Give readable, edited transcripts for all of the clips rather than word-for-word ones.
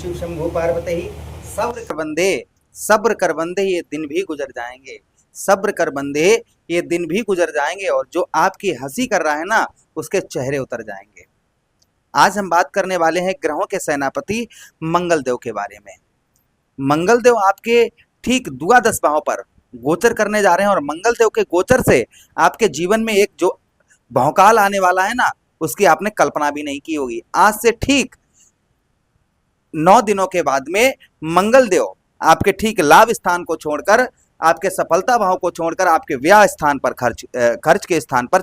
शिव शंभो पार्वती। सब्र कर बंदे, सब्र कर बंदे, ये दिन भी गुजर जाएंगे। सब्र कर बंदे, ये दिन भी गुजर जाएंगे, और जो आपकी हंसी कर रहा है ना, उसके चेहरे उतर जाएंगे। आज हम बात करने वाले हैं ग्रहों के सेनापति मंगल देव के बारे में। मंगल देव आपके ठीक द्वादश भाव पर गोचर करने जा रहे हैं, और मंगल देव के गोचर से आपके जीवन में एक जो भौकाल आने वाला है ना, उसकी आपने कल्पना भी नहीं की होगी। आज से ठीक 9 दिनों के बाद में मंगल देव आपके ठीक लाभ स्थान को छोड़कर, आपके सफलता भाव को छोड़कर आपके व्यय स्थान पर, खर्च के स्थान पर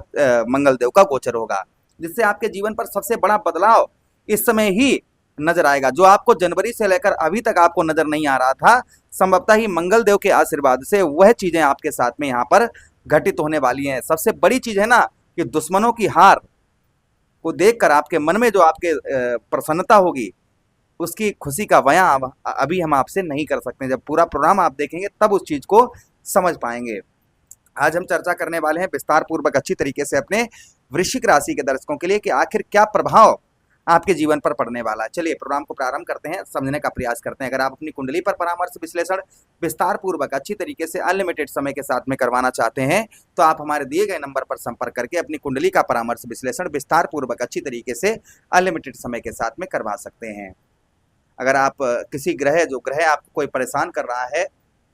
मंगल देव का गोचर होगा, जिससे आपके जीवन पर सबसे बड़ा बदलाव इस समय ही नजर आएगा। जो आपको जनवरी से लेकर अभी तक आपको नजर नहीं आ रहा था, संभवतः ही मंगल देव के आशीर्वाद से वह चीजें आपके साथ में यहाँ पर घटित होने वाली हैं। सबसे बड़ी चीज है ना कि दुश्मनों की हार को देखकर आपके मन में जो आपके प्रसन्नता होगी, उसकी खुशी का बयां अभी हम आपसे नहीं कर सकते। जब पूरा प्रोग्राम आप देखेंगे तब उस चीज को समझ पाएंगे। आज हम चर्चा करने वाले हैं विस्तार पूर्वक अच्छी तरीके से अपने वृश्चिक राशि के दर्शकों के लिए कि आखिर क्या प्रभाव आपके जीवन पर पड़ने वाला है। चलिए प्रोग्राम को प्रारंभ करते हैं, समझने का प्रयास करते हैं। अगर आप अपनी कुंडली पर परामर्श विश्लेषण विस्तार पूर्वक अच्छी तरीके से अनलिमिटेड समय के साथ में करवाना चाहते हैं, तो आप हमारे दिए गए नंबर पर संपर्क करके अपनी कुंडली का परामर्श विश्लेषण विस्तार पूर्वक अच्छी तरीके से अनलिमिटेड समय के साथ में करवा सकते हैं। अगर आप किसी ग्रह, जो ग्रह आपको कोई परेशान कर रहा है,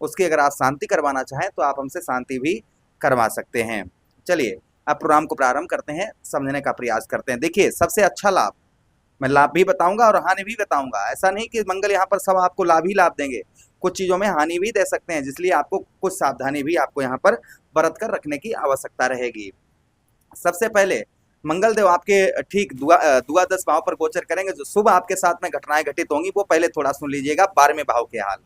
उसकी अगर आप शांति करवाना चाहें तो आप हमसे शांति भी करवा सकते हैं। चलिए अब प्रोग्राम को प्रारंभ करते हैं, समझने का प्रयास करते हैं। देखिए सबसे अच्छा लाभ, मैं लाभ भी बताऊंगा और हानि भी बताऊंगा। ऐसा नहीं कि मंगल यहाँ पर सब आपको लाभ ही लाभ देंगे, कुछ चीजों में हानि भी दे सकते हैं, जिसलिए आपको कुछ सावधानी भी आपको यहाँ पर बरत कर रखने की आवश्यकता रहेगी। सबसे पहले मंगल देव आपके ठीक द्वादश भाव पर गोचर करेंगे। जो शुभ आपके साथ में घटनाएं घटित होंगी वो पहले थोड़ा सुन लीजिएगा। 12वें भाव के हाल,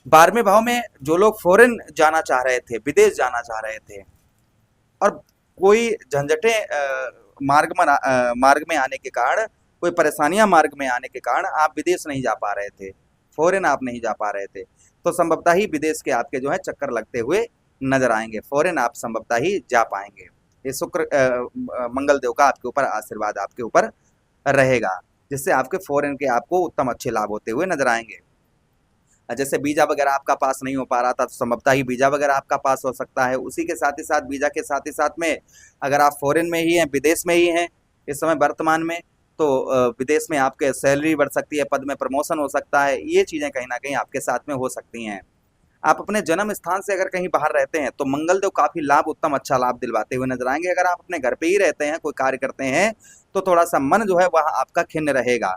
12वें भाव में जो लोग फॉरेन जाना चाह रहे थे, विदेश जाना चाह रहे थे, और कोई झंझटें मार्ग में आने के कारण, कोई परेशानियां मार्ग में आने के कारण आप विदेश नहीं जा पा रहे थे, फॉरेन आप नहीं जा पा रहे थे, तो संभवतः ही विदेश के आपके जो है चक्कर लगते हुए नजर आएंगे। फॉरेन आप संभवतः ही जा पाएंगे। ये शुक्र मंगल देव का आपके ऊपर आशीर्वाद आपके ऊपर रहेगा, जिससे आपके फॉरेन के आपको उत्तम अच्छे लाभ होते हुए नजर आएंगे। जैसे वीजा वगैरह आपका पास नहीं हो पा रहा था, तो संभवतः ही वीजा वगैरह आपका पास हो सकता है। उसी के साथ ही साथ, वीजा के साथ ही साथ में अगर आप फॉरेन में ही हैं, विदेश में ही हैं इस समय वर्तमान में, तो विदेश में आपके सैलरी बढ़ सकती है, पद में प्रमोशन हो सकता है। ये चीजें कहीं ना कहीं आपके साथ में हो सकती हैं। आप अपने जन्म स्थान से अगर कहीं बाहर रहते हैं तो मंगल देव काफी लाभ, उत्तम अच्छा लाभ दिलवाते हुए नजर आएंगे। अगर आप अपने घर पे ही रहते हैं, कोई कार्य करते हैं, तो थोड़ा सा मन जो है वह आपका खिन्न रहेगा,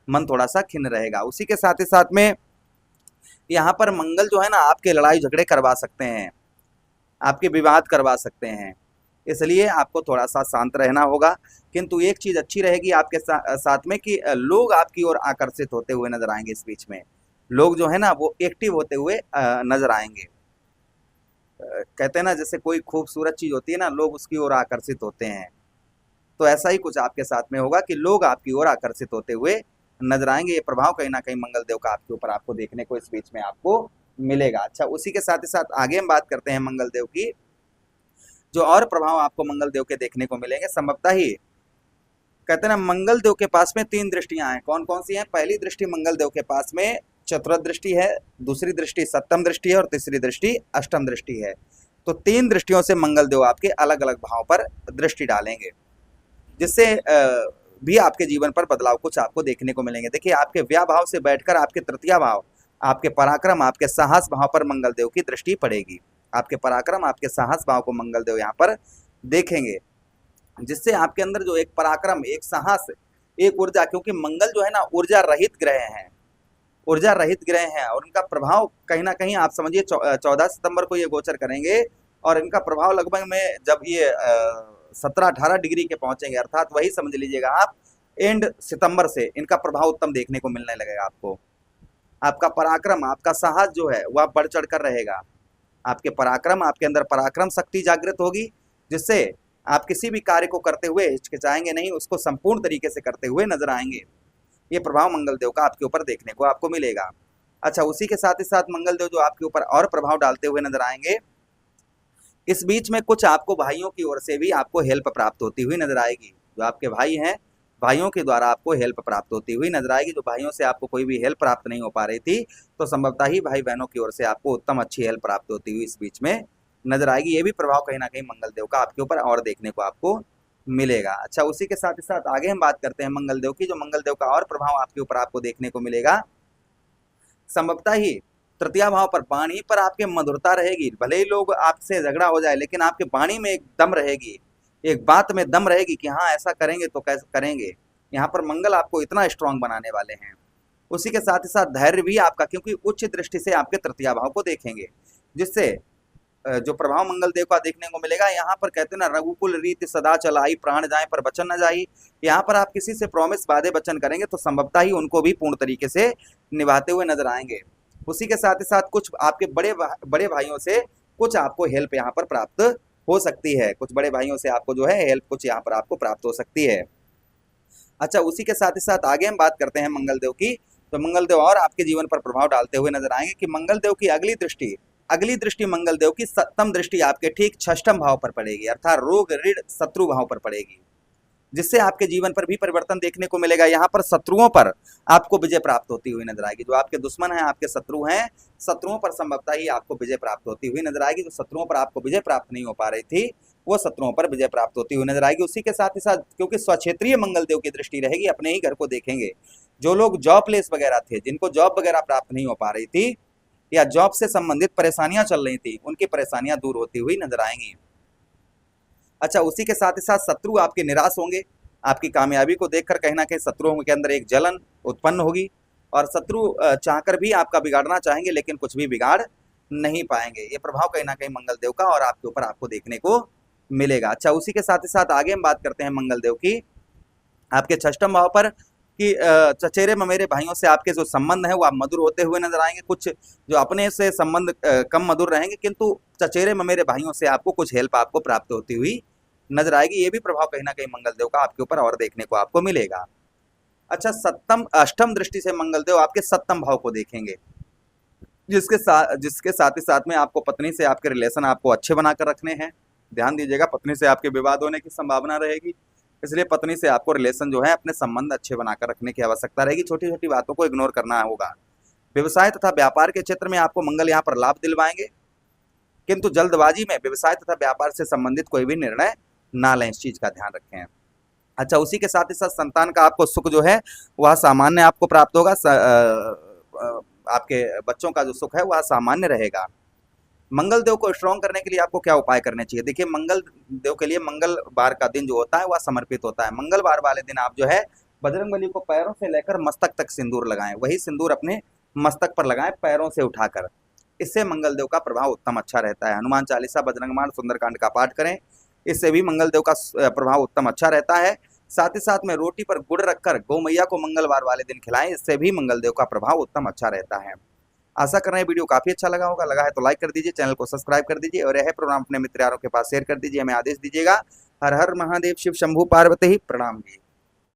मन थोड़ा सा खिन्न रहेगा। उसी के साथ ही साथ में यहाँ पर मंगल जो है ना आपके लड़ाई झगड़े करवा सकते हैं, आपके विवाद करवा सकते हैं, इसलिए आपको थोड़ा सा शांत रहना होगा। किंतु एक चीज अच्छी रहेगी आपके साथ में कि लोग आपकी ओर आकर्षित होते हुए नजर आएंगे। इस बीच में लोग जो है ना वो एक्टिव होते हुए नजर आएंगे। कहते हैं ना जैसे कोई खूबसूरत चीज होती है ना, लोग उसकी ओर आकर्षित होते हैं, तो ऐसा ही कुछ आपके साथ में होगा कि लोग आपकी ओर आकर्षित होते हुए नजर आएंगे। ये प्रभाव कहीं ना कहीं मंगल देव का आपके ऊपर आपको देखने को इस बीच में आपको मिलेगा। अच्छा, उसी के साथ ही साथ आगे हम बात करते हैं मंगल देव की। जो और प्रभाव आपको मंगल देव के देखने को मिलेंगे, संभवतः ही कहते हैं ना मंगल देव के पास में 3 दृष्टियां हैं। कौन कौन सी हैं? पहली दृष्टि मंगल देव के पास में चतुर्थ दृष्टि है, दूसरी दृष्टि सप्तम दृष्टि है, और तीसरी दृष्टि अष्टम दृष्टि है। तो 3 दृष्टियों से मंगल देव आपके अलग अलग भाव पर दृष्टि डालेंगे, जिससे भी आपके जीवन पर बदलाव कुछ आपको देखने को मिलेंगे। देखिए आपके व्यय भाव से बैठकर आपके तृतीय भाव, आपके पराक्रम, आपके साहस भाव पर मंगल देव की दृष्टि पड़ेगी। आपके पराक्रम, आपके साहस भाव को मंगल देव यहाँ पर देखेंगे, जिससे आपके अंदर जो एक पराक्रम, एक साहस, एक ऊर्जा, क्योंकि मंगल जो है ना ऊर्जा रहित ग्रह हैं, ऊर्जा रहित ग्रह हैं, और उनका प्रभाव कहीं ना कहीं आप समझिए 14 सितंबर को ये गोचर करेंगे, और इनका प्रभाव लगभग में जब ये 17-18 डिग्री के पहुंचेंगे, अर्थात वही समझ लीजिएगा आप एंड सितंबर से इनका प्रभाव उत्तम देखने को मिलने लगेगा आपको। आपका पराक्रम, आपका साहस जो है वह बढ़ चढ़ कर रहेगा। आपके पराक्रम, आपके अंदर पराक्रम शक्ति जागृत होगी, जिससे आप किसी भी कार्य को करते हुए हिचकिचाएंगे नहीं, उसको संपूर्ण तरीके से करते हुए नजर आएंगे। ये प्रभाव मंगल देव का आपके ऊपर देखने को आपको मिलेगा। अच्छा, उसी के साथ ही साथ मंगल देव जो आपके ऊपर और प्रभाव डालते हुए नजर आएंगे, इस बीच में कुछ आपको भाइयों की ओर से भी आपको हेल्प प्राप्त होती हुई नजर आएगी। जो आपके भाई हैं भाइयों के द्वारा आपको हेल्प प्राप्त होती हुई नजर आएगी। जो भाइयों से आपको कोई भी हेल्प प्राप्त नहीं हो पा रही थी, तो संभवतः ही भाई बहनों की ओर से आपको उत्तम अच्छी हेल्प प्राप्त होती हुई इस बीच में नजर आएगी। ये भी प्रभाव कहीं ना कहीं मंगलदेव का आपके ऊपर और देखने को आपको मिलेगा। अच्छा, उसी के साथ ही साथ आगे हम बात करते हैं मंगलदेव की। जो मंगलदेव का और प्रभाव आपके ऊपर आपको देखने को मिलेगा, संभवतः ही तृतीय भाव पर वाणी पर आपके मधुरता रहेगी। भले ही लोग आपसे झगड़ा हो जाए, लेकिन आपके वाणी में एक दम रहेगी, एक बात में दम रहेगी कि हाँ ऐसा करेंगे तो कैसे करेंगे। यहाँ पर मंगल आपको इतना स्ट्रांग बनाने वाले हैं। उसी के साथ ही साथ धैर्य भी आपका, क्योंकि उच्च दृष्टि से आपके तृतीय भाव को देखेंगे, जिससे जो प्रभाव मंगल देव का देखने को मिलेगा, यहाँ पर कहते हैं ना, रघुकुल रीति सदा चलाई प्राण जाए पर वचन न जाई। यहाँ पर आप किसी से प्रॉमिस वादे वचन करेंगे तो संभवतः ही उनको भी पूर्ण तरीके से निभाते हुए नजर आएंगे। उसी के साथ ही साथ कुछ आपके बड़े भाइयों से कुछ आपको हेल्प यहाँ पर प्राप्त हो सकती है। कुछ बड़े भाइयों से आपको जो है हेल्प कुछ यहाँ पर आपको प्राप्त हो सकती है। अच्छा, उसी के साथ ही साथ आगे हम बात करते हैं मंगलदेव की। तो मंगलदेव और आपके जीवन पर प्रभाव डालते हुए नजर आएंगे कि मंगलदेव की अगली दृष्टि मंगलदेव की सप्तम दृष्टि आपके ठीक छठम भाव पर पड़ेगी, अर्थात रोग ऋण शत्रु भाव पर पड़ेगी, जिससे आपके जीवन पर भी परिवर्तन देखने को मिलेगा। यहाँ पर शत्रुओं पर आपको विजय प्राप्त होती हुई नजर आएगी। जो आपके दुश्मन हैं, आपके शत्रु हैं, शत्रुओं पर संभवतः ही आपको विजय प्राप्त होती हुई नजर आएगी। जो शत्रुओं पर आपको विजय प्राप्त नहीं हो पा रही थी, वो शत्रुओं पर विजय प्राप्त होती हुई नजर आएगी। उसी के साथ ही साथ क्योंकि स्वक्षेत्रीय मंगलदेव की दृष्टि रहेगी, अपने ही घर को देखेंगे। जो लोग जॉबलेस वगैरह थे, जिनको जॉब वगैरह प्राप्त नहीं हो पा रही थी या जॉब से संबंधित परेशानियां चल रही थी, उनकी परेशानियां दूर होती हुई नजर आएंगी। अच्छा, उसी के साथ ही साथ शत्रु आपके निराश होंगे। आपकी कामयाबी को देखकर कहीं ना कहीं शत्रुओं के अंदर एक जलन उत्पन्न होगी और शत्रु चाहकर भी आपका बिगाड़ना चाहेंगे, लेकिन कुछ भी बिगाड़ नहीं पाएंगे। ये प्रभाव कहीं ना कहीं मंगलदेव का और आपके ऊपर आपको देखने को मिलेगा। अच्छा, उसी के साथ ही साथ आगे हम बात करते हैं मंगलदेव की आपके छठम भाव पर कि चचेरे ममेरे भाइयों से आपके जो संबंध है वो आप मधुर होते हुए नजर आएंगे। कुछ जो अपने से संबंध कम मधुर रहेंगे, किंतु चचेरे ममेरे भाइयों से आपको कुछ हेल्प आपको प्राप्त होती हुई नजर आएगी। ये भी प्रभाव कहीं ना कहीं मंगलदेव का आपके ऊपर और देखने को आपको मिलेगा। अच्छा, अष्टम दृष्टि से मंगलदेव आपके सप्तम भाव को देखेंगे, जिसके साथ ही साथ में आपको पत्नी से आपके रिलेशन आपको अच्छे बनाकर रखने हैं। ध्यान दीजिएगा, पत्नी से आपके विवाद होने की संभावना रहेगी, इसलिए पत्नी से आपको रिलेशन जो है अपने संबंध अच्छे बनाकर रखने की आवश्यकता रहेगी। छोटी छोटी बातों को इग्नोर करना होगा। व्यवसाय तथा व्यापार के क्षेत्र में आपको मंगल यहाँ पर लाभ दिलवाएंगे, किंतु जल्दबाजी में व्यवसाय तथा व्यापार से संबंधित कोई भी निर्णय ना लें, इस चीज का ध्यान रखें। अच्छा, उसी के साथ ही साथ संतान का आपको सुख जो है वह सामान्य आपको प्राप्त होगा। आपके बच्चों का जो सुख है वह सामान्य रहेगा। मंगल देव को स्ट्रॉन्ग करने के लिए आपको क्या उपाय करने चाहिए? देखिए, मंगल देव के लिए मंगलवार का दिन जो होता है वह समर्पित होता है। मंगलवार वाले दिन आप जो है बजरंगबली को पैरों से लेकर मस्तक तक सिंदूर लगाएं। वही सिंदूर अपने मस्तक पर लगाएं पैरों से उठाकर। इससे मंगल देव का प्रभाव उत्तम अच्छा रहता है। हनुमान चालीसा, बजरंगबाण, सुंदरकांड का पाठ करें, इससे भी मंगल देव का प्रभाव उत्तम अच्छा रहता है। साथ ही साथ में रोटी पर गुड़ रखकर गौ मैया को मंगलवार वाले दिन खिलाएं, इससे भी मंगल देव का प्रभाव उत्तम अच्छा रहता है। आशा कर रहे हैं वीडियो काफी अच्छा लगा होगा। लगा है तो लाइक कर दीजिए, चैनल को सब्सक्राइब कर दीजिए और यह प्रोग्राम अपने मित्र यारों के पास शेयर कर दीजिए। हमें आदेश दीजिएगा। हर हर महादेव, शिव शंभू पार्वती, प्रणाम जी।